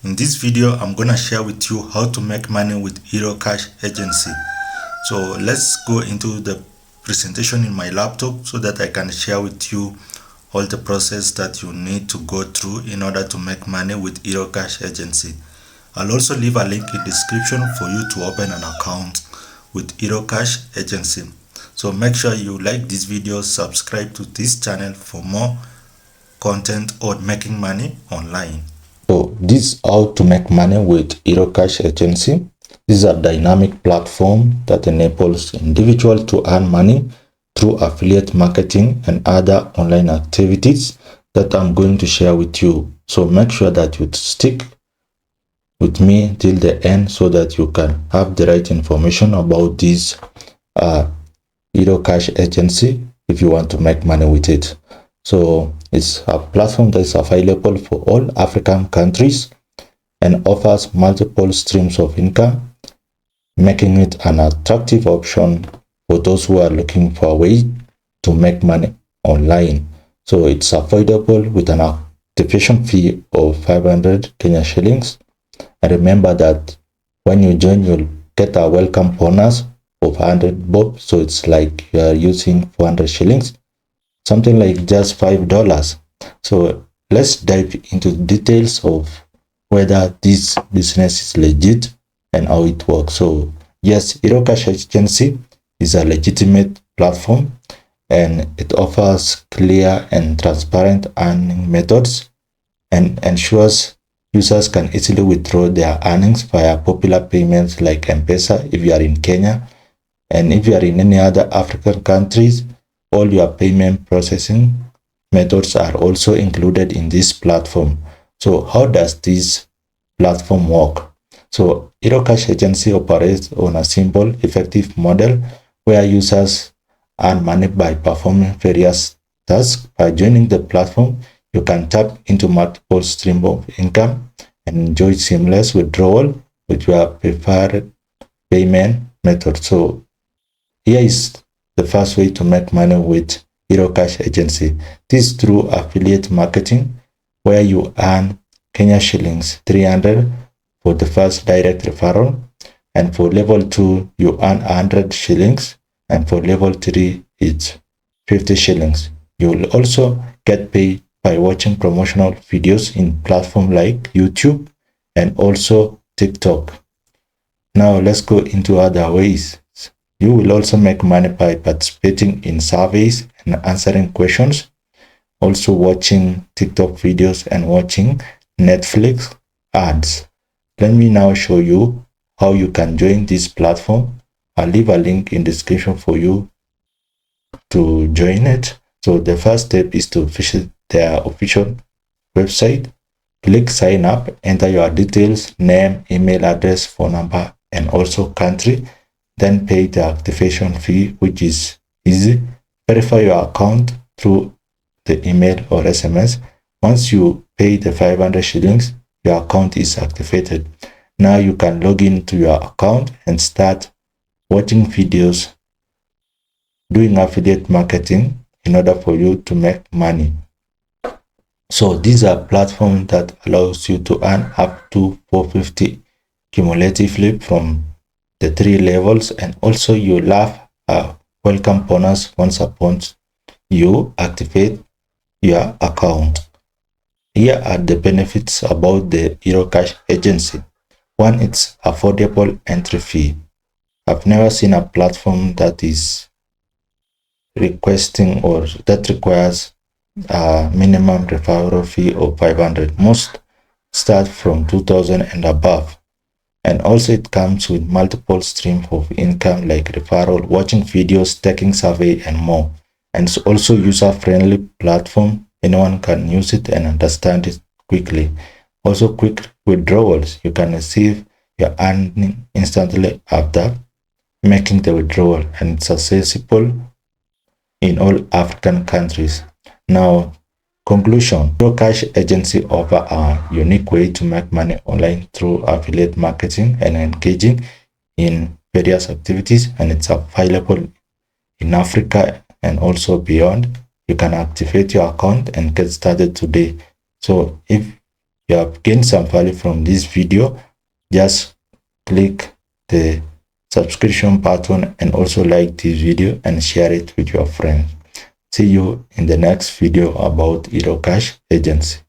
In this video, I'm gonna share with you how to make money with Heroqash agency. So let's go into the presentation in my laptop so that I can share with you all the process that you need to go through in order to make money with Heroqash agency. I'll also leave a link in description for you to open an account with Heroqash agency. So make sure you like this video, subscribe to this channel for more content on making money online. So this is how to make money with Heroqash agency. This is a dynamic platform that enables individuals to earn money through affiliate marketing and other online activities that I'm going to share with you. So make sure that you stick with me till the end so that you can have the right information about this Heroqash agency if you want to make money with it. So it's a platform that is available for all African countries and offers multiple streams of income, making it an attractive option for those who are looking for a way to make money online. So it's affordable with an activation fee of 500 Kenya shillings. And remember that when you join, you'll get a welcome bonus of 100 bob. So it's like you are using 400 shillings, something like just $5. So let's dive into the details of whether this business is legit and how it works. So yes, Heroqash agency is a legitimate platform and it offers clear and transparent earning methods and ensures users can easily withdraw their earnings via popular payments like M-Pesa if you are in Kenya, and if you are in any other African countries, all your payment processing methods are also included in this platform. So how does this platform work? So Heroqash agency operates on a simple, effective model where users earn money by performing various tasks. By joining the platform, you can tap into multiple streams of income and enjoy seamless withdrawal with your preferred payment method. So here is the first way to make money with Heroqash agency. This is through affiliate marketing, where you earn Kenya shillings 300 for the first direct referral, and for level 2 you earn 100 shillings, and for level 3 it's 50 shillings. You will also get paid by watching promotional videos in platforms like YouTube and also TikTok. Now let's go into other ways. You will also make money by participating in surveys and answering questions, also watching TikTok videos and watching Netflix ads. Let me now show you how you can join this platform. I'll leave a link in the description for you to join it. So the first step is to visit their official website. Click sign up, enter your details, name, email address, phone number, and also country. Then pay the activation fee, which is easy. Verify your account through the email or SMS. Once you pay the 500 shillings, your account is activated. Now you can log into your account and start watching videos, doing affiliate marketing in order for you to make money. So these are platforms that allows you to earn up to 450 cumulatively from the 3 levels, and also you'll have a welcome bonus once upon you activate your account. Here are the benefits about the Heroqash agency. One, it's affordable entry fee. I've never seen a platform that is requesting or that requires a minimum referral fee of 500. Most start from 2000 and above. And also it comes with multiple streams of income like referral, watching videos, taking survey, and more. And it's also user-friendly platform. Anyone can use it and understand it quickly. Also quick withdrawals. You can receive your earning instantly after making the withdrawal, and it's accessible in all African countries. Now, conclusion. Heroqash agency offer a unique way to make money online through affiliate marketing and engaging in various activities, and it's available in Africa and also beyond. You can activate your account and get started today. So if you have gained some value from this video, just click the subscription button and also like this video and share it with your friends. See you in the next video about Heroqash agency.